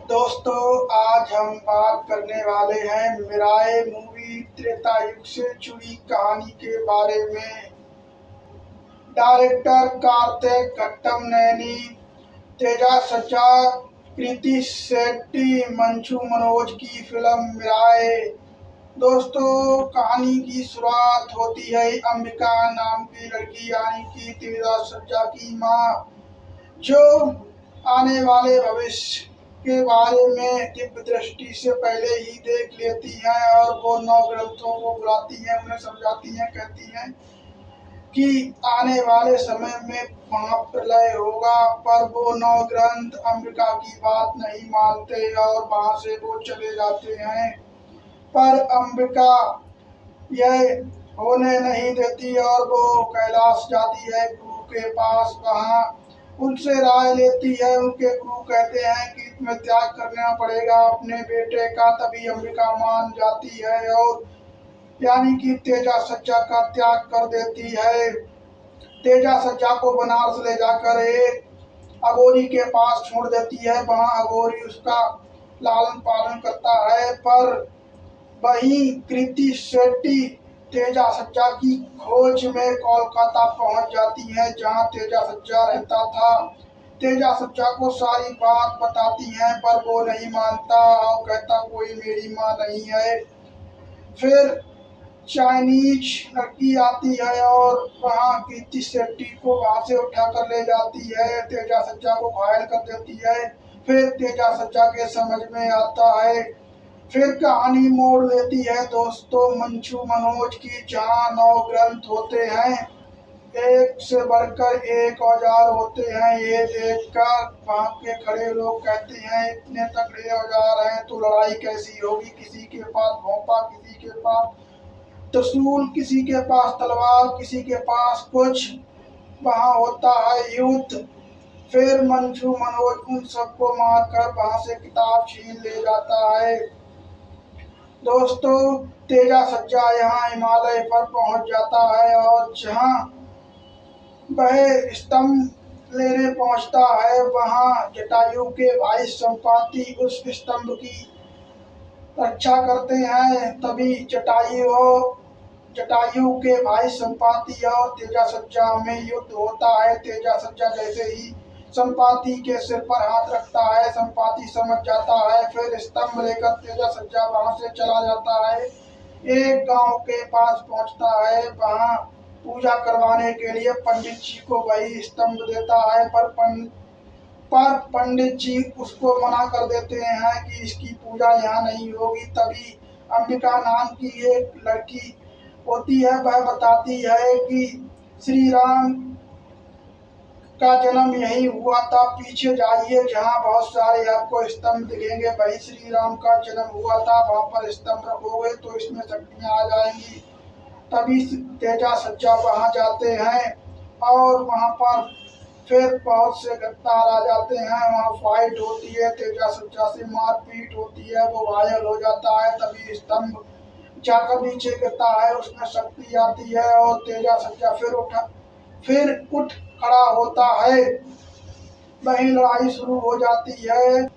दोस्तों, आज हम बात करने वाले हैं मिराए मूवी त्रेता युग से जुड़ी कहानी के बारे में। डायरेक्टर कार्तिक घट्टमनेनी, तेजा सज्जा, कृति शेट्टी, मंचू मनोज की फिल्म मिराए। दोस्तों, कहानी की शुरुआत होती है अंबिका नाम की लड़की यानी कि तेजा सज्जा की माँ, जो आने वाले भविष्य के बारे में दिव्य दृष्टि से पहले ही देख लेती हैं और वो 9 ग्रंथों को बुलाती हैं, उन्हें समझाती हैं, कहती हैं कि आने वाले समय में महाप्रलय होगा। पर वो 9 ग्रंथ अंबिका की बात नहीं मानते और वहां से वो चले जाते हैं। पर अंबिका यह होने नहीं देती और वो कैलाश जाती है गुरु के पास। वहाँ उनसे राय लेती है। उनके गुरु कहते हैं कि तुम्हें त्याग करना पड़ेगा अपने बेटे का। तभी अंबिका मान जाती है और यानी कि तेजा सज्जा का त्याग कर देती है। तेजा सज्जा को बनारस ले जाकर एक अघोरी के पास छोड़ देती है। वहाँ अघोरी उसका लालन पालन करता है। पर वहीं कृति शेट्टी तेजा सज्जा की खोज में कोलकाता पहुंच जाती है, जहां तेजा सज्जा रहता था। तेजा सज्जा को सारी बात बताती हैं, पर वो नहीं मानता और कहता कोई मेरी माँ नहीं है। फिर चाइनीज लड़की आती है और वहाँ कृति शेट्टी को वहां से उठा कर ले जाती है, तेजा सज्जा को घायल कर देती है। फिर तेजा सज्जा के समझ में आता है। फिर कहानी मोड़ लेती है दोस्तों मंचू मनोज की, जहाँ 9 ग्रंथ होते हैं, एक से बढ़कर एक औजार होते हैं। ये देखकर वहाँ के खड़े लोग कहते हैं इतने तगड़े औजार हैं तो लड़ाई कैसी होगी। किसी के पास भोंपा, किसी के पास त्रिशूल, किसी के पास तलवार, किसी के पास कुछ। वहाँ होता है युद्ध। फिर मंचू मनोज उन सबको मारकर वहाँ से किताब छीन ले जाता है। दोस्तों, तेजा सज्जा यहाँ हिमालय पर पहुंच जाता है और जहाँ वह स्तंभ लेने पहुंचता है, वहाँ जटायु के भाई संपाति उस स्तंभ की रक्षा करते हैं। तभी जटायु के भाई संपाति और तेजा सज्जा में युद्ध होता है। तेजा सज्जा जैसे ही संपाति के सिर पर हाथ रखता है, संपाति समझ जाता है। फिर स्तंभ लेकर तेजा सज्जा वहां से चला जाता है। एक गांव के पास पहुंचता है। वहां पूजा करवाने के लिए पंडित जी को वही स्तंभ देता है, पर पंडित जी उसको मना कर देते हैं कि इसकी पूजा यहाँ नहीं होगी। तभी अंबिका नाम की एक लड़की होती है, वह बताती है कि श्री राम का जन्म यही हुआ था। पीछे जाइए, जहाँ बहुत सारे आपको स्तंभ दिखेंगे, वही श्री राम का जन्म हुआ था। वहाँ पर स्तंभ रखोगे तो इसमें शक्तियाँ आ जाएंगी। तभी तेजा सज्जा वहाँ जाते हैं और वहाँ पर फिर बहुत से गद्दार आ जाते हैं। वहाँ फाइट होती है, तेजा सज्जा से मारपीट होती है, वो घायल हो जाता है। तभी स्तंभ जाकर नीचे गिरता है, उसमें शक्ति आती है और तेजा सज्जा फिर उठ खड़ा होता है। वहीं लड़ाई शुरू हो जाती है।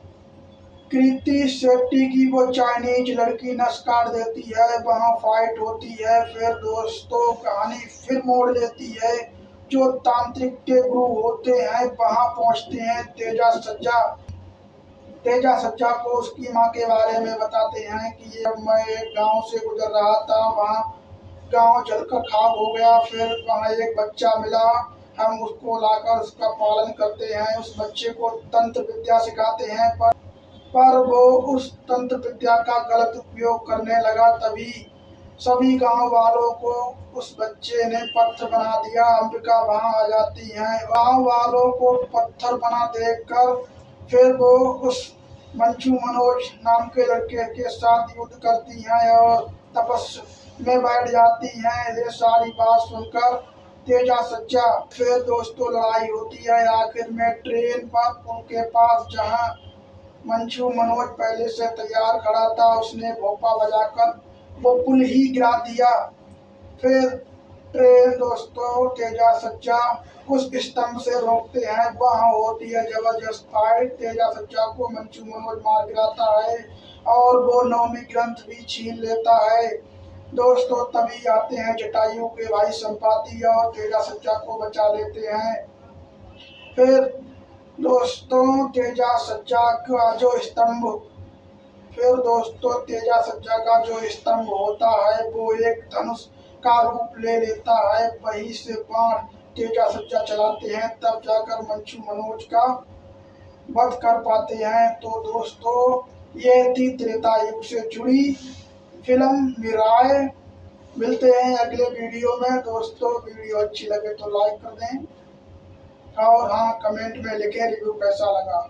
कृति शेट्टी की वो चाइनीज लड़की नस काट देती है। वहाँ फाइट होती है। फिर दोस्तों कहानी फिर मोड़ लेती है। जो तांत्रिक के गुरु होते हैं वहाँ पहुँचते हैं तेजा सज्जा। तेजा सज्जा को उसकी माँ के बारे में बताते हैं कि ये मैं एक गांव से गुजर रहा था, वहाँ गांव जलकर खाक हो गया। फिर वहाँ एक बच्चा मिला, हम उसको लाकर उसका पालन करते हैं। उस बच्चे को तंत्र विद्या सिखाते हैं, पर वो उस तंत्र विद्या का गलत उपयोग करने लगा। तभी सभी गांव वालों को उस बच्चे ने पत्थर बना दिया। अंबिका वहां आ जाती है। गांव वालों को पत्थर बना देखकर फिर वो उस मंचू मनोज नाम के लड़के के साथ युद्ध करती हैं और तपस्या में बैठ जाती हैं। ये सारी बात सुनकर तेजा सज्जा, फिर दोस्तों लड़ाई होती है। आखिर में ट्रेन पर पुल के पास, जहां मंचू मनोज पहले से तैयार खड़ा था, उसने भोपा बजाकर वो पुल ही गिरा दिया। फिर ट्रेन दोस्तों तेजा सच्चा उस स्तंभ से रोकते हैं, वहां होती है जबरदस्त फाइट। तेजा सच्चा को मंचू मनोज मार गिराता है और वो नवमी ग्रंथ भी छीन लेता है। दोस्तों तभी आते हैं जटायु के भाई संपाति और तेजा सच्चा को बचा लेते हैं। फिर दोस्तों तेजा सच्चा का जो स्तंभ फिर दोस्तों तेजा सच्चा का जो स्तंभ होता है वो एक धनुष का रूप ले लेता है। वहीं से बाण तेजा सच्चा चलाते हैं, तब जाकर मंचू मनोज का वध कर पाते हैं। तो दोस्तों ये थी त्रेता युग से जुड़ी फिल्म मिराए। मिलते हैं अगले वीडियो में। दोस्तों वीडियो अच्छी लगे तो लाइक कर दें और हाँ कमेंट में लिखें रिव्यू कैसा लगा।